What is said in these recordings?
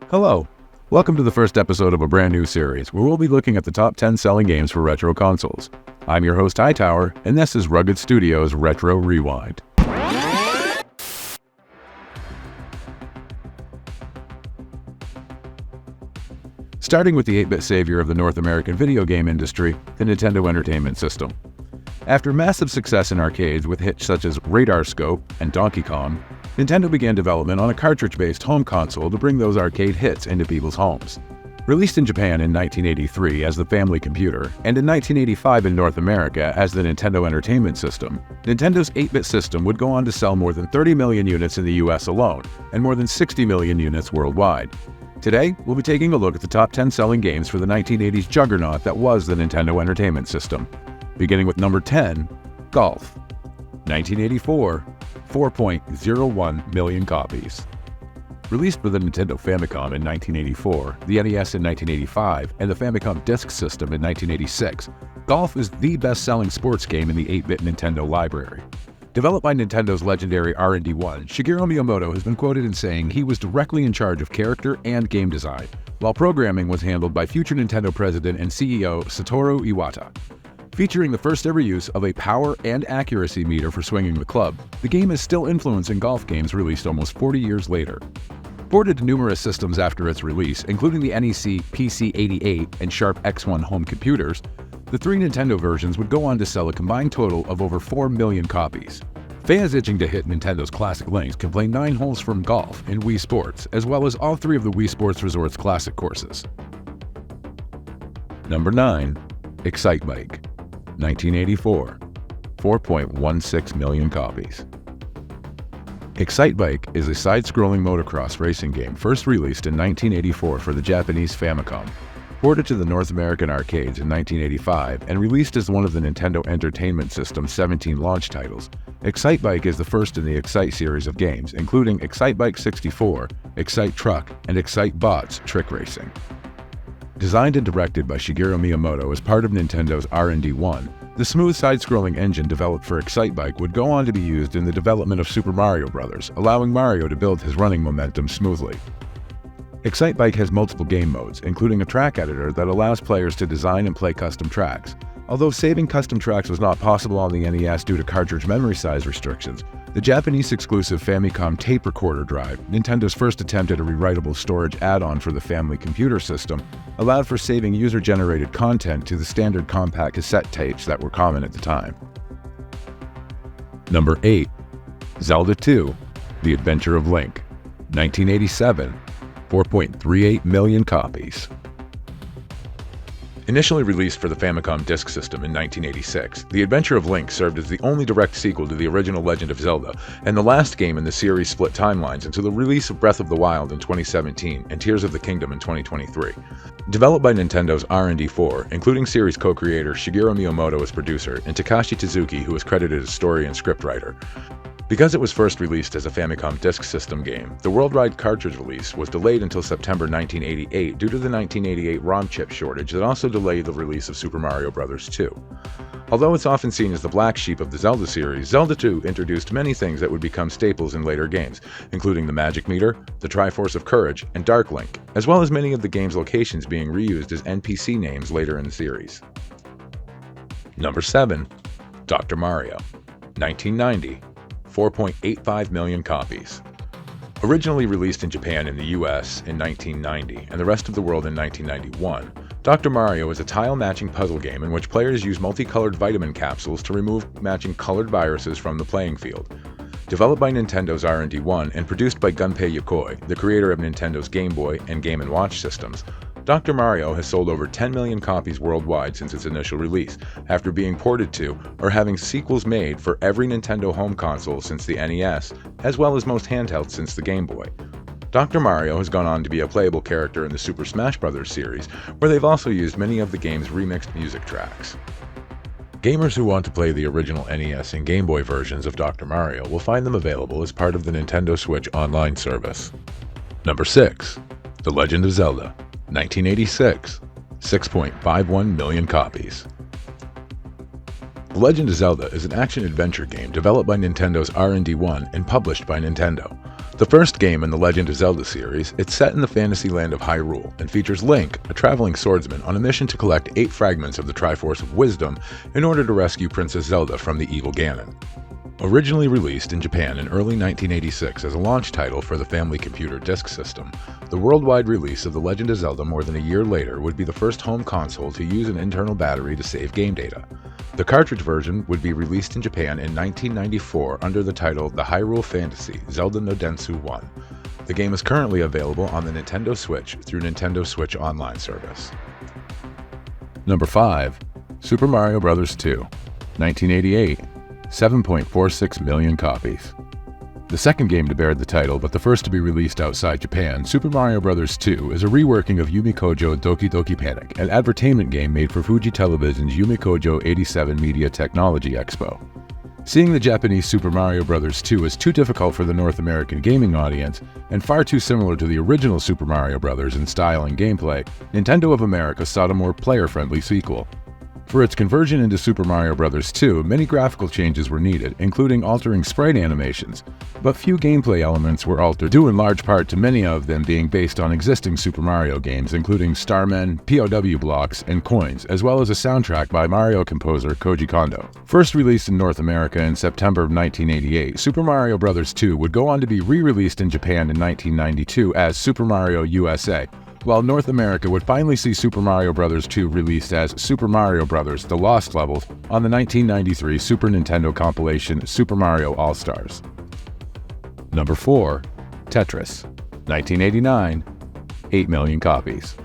Hello, welcome to the first episode of a brand new series where we'll be looking at the top 10 selling games for retro consoles. I'm your host Hightower, and this is Rugged Studios Retro Rewind. Starting with the 8-bit savior of the North American video game industry, the Nintendo Entertainment System. After massive success in arcades with hits such as Radar Scope and Donkey Kong, Nintendo began development on a cartridge-based home console to bring those arcade hits into people's homes. Released in Japan in 1983 as the Family Computer, and in 1985 in North America as the Nintendo Entertainment System, Nintendo's 8-bit system would go on to sell more than 30 million units in the US alone, and more than 60 million units worldwide. Today, we'll be taking a look at the top 10 selling games for the 1980s juggernaut that was the Nintendo Entertainment System. Beginning with number 10, Golf. 1984, 4.01 million copies. Released for the Nintendo Famicom in 1984, the NES in 1985, and the Famicom Disk System in 1986, Golf is the best-selling sports game in the 8-bit Nintendo library. Developed by Nintendo's legendary R&D 1, Shigeru Miyamoto has been quoted in saying he was directly in charge of character and game design, while programming was handled by future Nintendo president and CEO Satoru Iwata. Featuring the first ever use of a power and accuracy meter for swinging the club, the game is still influencing golf games released almost 40 years later. Ported to numerous systems after its release, including the NEC PC-88 and Sharp X1 home computers, the three Nintendo versions would go on to sell a combined total of over 4 million copies. Fans itching to hit Nintendo's classic links can play 9 holes from golf in Wii Sports, as well as all 3 of the Wii Sports Resort's classic courses. Number 9. Excitebike. 1984, 4.16 million copies. Excitebike is a side-scrolling motocross racing game first released in 1984 for the Japanese Famicom, ported to the North American arcades in 1985, and released as one of the Nintendo Entertainment System's 17 launch titles. Excitebike is the first in the Excite series of games, including Excitebike 64, Excite Truck, and Excite Bots Trick Racing. Designed and directed by Shigeru Miyamoto as part of Nintendo's R&D 1, the smooth side-scrolling engine developed for Excitebike would go on to be used in the development of Super Mario Bros., allowing Mario to build his running momentum smoothly. Excitebike has multiple game modes, including a track editor that allows players to design and play custom tracks. Although saving custom tracks was not possible on the NES due to cartridge memory size restrictions, the Japanese-exclusive Famicom tape recorder drive, Nintendo's first attempt at a rewritable storage add-on for the Family Computer system, allowed for saving user-generated content to the standard compact cassette tapes that were common at the time. Number 8. Zelda II: The Adventure of Link. 1987, 4.38 million copies. Initially released for the Famicom Disk System in 1986, The Adventure of Link served as the only direct sequel to the original Legend of Zelda, and the last game in the series' split timelines until the release of Breath of the Wild in 2017 and Tears of the Kingdom in 2023. Developed by Nintendo's R&D 4, including series co-creator Shigeru Miyamoto as producer and Takashi Tezuki, who is credited as story and scriptwriter. Because it was first released as a Famicom Disk System game, the worldwide cartridge release was delayed until September 1988 due to the 1988 ROM chip shortage that also delayed the release of Super Mario Bros. 2. Although it's often seen as the black sheep of the Zelda series, Zelda II introduced many things that would become staples in later games, including the Magic Meter, the Triforce of Courage, and Dark Link, as well as many of the game's locations being reused as NPC names later in the series. Number 7. Dr. Mario. 1990. 4.85 million copies. Originally released in Japan and the US in 1990 and the rest of the world in 1991, Dr. Mario is a tile-matching puzzle game in which players use multicolored vitamin capsules to remove matching colored viruses from the playing field. Developed by Nintendo's R&D 1 and produced by Gunpei Yokoi, the creator of Nintendo's Game Boy and Game & Watch systems, Dr. Mario has sold over 10 million copies worldwide since its initial release, after being ported to or having sequels made for every Nintendo home console since the NES, as well as most handhelds since the Game Boy. Dr. Mario has gone on to be a playable character in the Super Smash Bros. Series, where they've also used many of the game's remixed music tracks. Gamers who want to play the original NES and Game Boy versions of Dr. Mario will find them available as part of the Nintendo Switch Online service. Number 6. The Legend of Zelda. 1986, 6.51 million copies. The Legend of Zelda is an action-adventure game developed by Nintendo's R&D 1 and published by Nintendo. The first game in the Legend of Zelda series, it's set in the fantasy land of Hyrule and features Link, a traveling swordsman, on a mission to collect 8 fragments of the Triforce of Wisdom in order to rescue Princess Zelda from the evil Ganon. Originally released in Japan in early 1986 as a launch title for the Family Computer Disk System, the worldwide release of The Legend of Zelda more than a year later would be the first home console to use an internal battery to save game data. The cartridge version would be released in Japan in 1994 under the title The Hyrule Fantasy: Zelda no Densu 1. The game is currently available on the Nintendo Switch through Nintendo Switch Online service. Number 5. Super Mario Bros. 2, 1988, 7.46 million copies. The second game to bear the title, but the first to be released outside Japan, Super Mario Bros. 2 is a reworking of Yumi Kojo Doki Doki Panic, an advertainment game made for Fuji Television's Yumi Kojo 87 Media Technology Expo. Seeing the Japanese Super Mario Bros. 2 is too difficult for the North American gaming audience, and far too similar to the original Super Mario Bros. In style and gameplay, Nintendo of America sought a more player-friendly sequel. For its conversion into Super Mario Bros. 2, many graphical changes were needed, including altering sprite animations, but few gameplay elements were altered, due in large part to many of them being based on existing Super Mario games, including Starmen, POW blocks, and coins, as well as a soundtrack by Mario composer Koji Kondo. First released in North America in September of 1988, Super Mario Bros. 2 would go on to be re-released in Japan in 1992 as Super Mario USA, while North America would finally see Super Mario Bros. 2 released as Super Mario Bros. The Lost Levels on the 1993 Super Nintendo compilation Super Mario All-Stars. Number 4. Tetris, 1989, 8 million copies.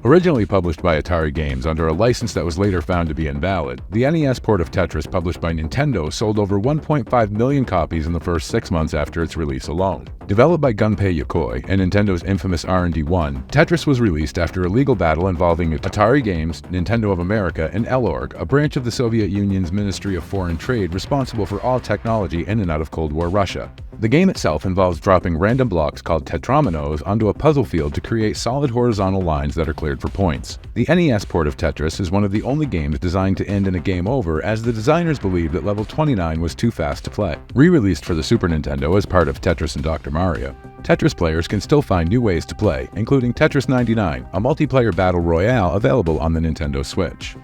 Originally published by Atari Games under a license that was later found to be invalid, the NES port of Tetris published by Nintendo sold over 1.5 million copies in the first 6 months after its release alone. Developed by Gunpei Yokoi and Nintendo's infamous R&D1, Tetris was released after a legal battle involving Atari Games, Nintendo of America, and L.Org, a branch of the Soviet Union's Ministry of Foreign Trade responsible for all technology in and out of Cold War Russia. The game itself involves dropping random blocks called tetrominoes onto a puzzle field to create solid horizontal lines that are cleared for points. The NES port of Tetris is one of the only games designed to end in a game over, as the designers believed that level 29 was too fast to play. Re-released for the Super Nintendo as part of Tetris and Dr. Mario, Tetris players can still find new ways to play, including Tetris 99, a multiplayer battle royale available on the Nintendo Switch.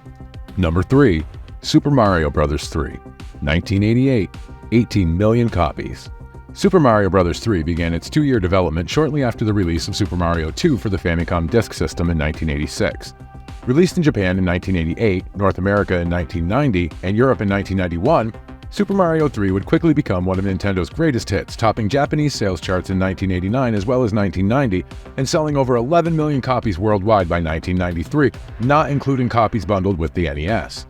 Number 3. Super Mario Bros. 3, 1988, 18 million copies. Super Mario Bros. 3 began its 2-year development shortly after the release of Super Mario 2 for the Famicom Disk System in 1986. Released in Japan in 1988, North America in 1990, and Europe in 1991, Super Mario 3 would quickly become one of Nintendo's greatest hits, topping Japanese sales charts in 1989 as well as 1990, and selling over 11 million copies worldwide by 1993, not including copies bundled with the NES.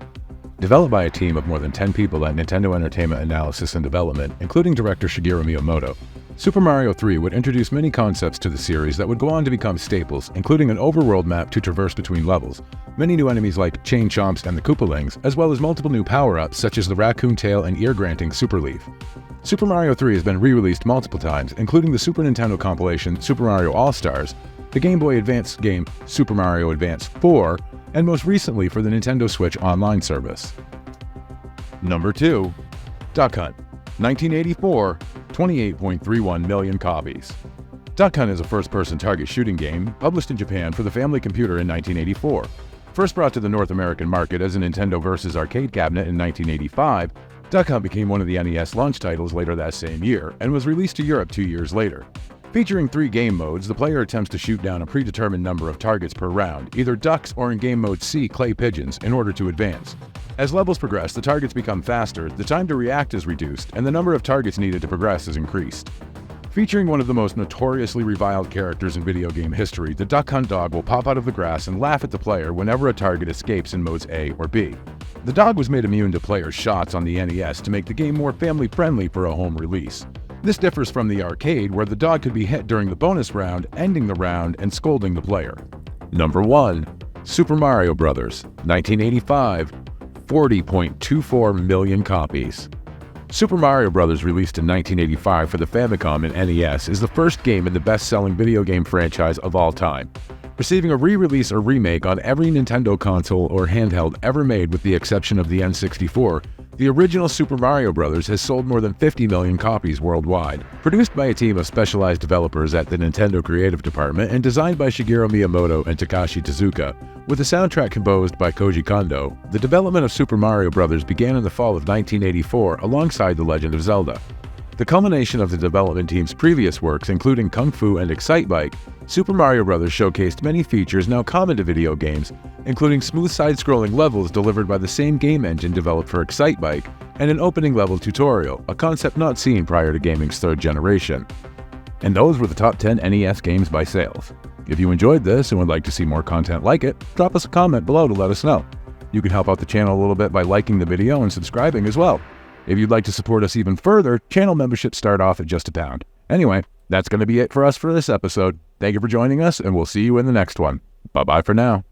Developed by a team of more than 10 people at Nintendo Entertainment Analysis and Development, including director Shigeru Miyamoto, Super Mario 3 would introduce many concepts to the series that would go on to become staples, including an overworld map to traverse between levels, many new enemies like Chain Chomps and the Koopalings, as well as multiple new power-ups such as the Raccoon Tail and ear-granting Super Leaf. Super Mario 3 has been re-released multiple times, including the Super Nintendo compilation Super Mario All-Stars, the Game Boy Advance game Super Mario Advance 4, and most recently for the Nintendo Switch Online service. Number 2. Duck Hunt, 1984, 28.31 million copies. Duck Hunt is a first-person target shooting game published in Japan for the Family Computer in 1984. First brought to the North American market as a Nintendo vs. arcade cabinet in 1985, Duck Hunt became one of the NES launch titles later that same year and was released to Europe 2 years later. Featuring 3 game modes, the player attempts to shoot down a predetermined number of targets per round, either ducks or in game mode C, clay pigeons, in order to advance. As levels progress, the targets become faster, the time to react is reduced, and the number of targets needed to progress is increased. Featuring one of the most notoriously reviled characters in video game history, the Duck Hunt dog will pop out of the grass and laugh at the player whenever a target escapes in modes A or B. The dog was made immune to players' shots on the NES to make the game more family-friendly for a home release. This differs from the arcade, where the dog could be hit during the bonus round, ending the round, and scolding the player. Number 1. Super Mario Bros., 1985, 40.24 million copies. Super Mario Bros. Released in 1985 for the Famicom and NES is the first game in the best-selling video game franchise of all time, receiving a re-release or remake on every Nintendo console or handheld ever made with the exception of the N64. The original Super Mario Bros. Has sold more than 50 million copies worldwide. Produced by a team of specialized developers at the Nintendo Creative Department and designed by Shigeru Miyamoto and Takashi Tezuka, with a soundtrack composed by Koji Kondo, the development of Super Mario Bros. Began in the fall of 1984 alongside The Legend of Zelda. The culmination of the development team's previous works, including Kung Fu and Excitebike, Super Mario Bros. Showcased many features now common to video games, including smooth side-scrolling levels delivered by the same game engine developed for Excitebike, and an opening level tutorial, a concept not seen prior to gaming's third generation. And those were the top 10 NES games by sales. If you enjoyed this and would like to see more content like it, drop us a comment below to let us know. You can help out the channel a little bit by liking the video and subscribing as well. If you'd like to support us even further, channel memberships start off at just £1. Anyway, that's going to be it for us for this episode. Thank you for joining us, and we'll see you in the next one. Bye-bye for now.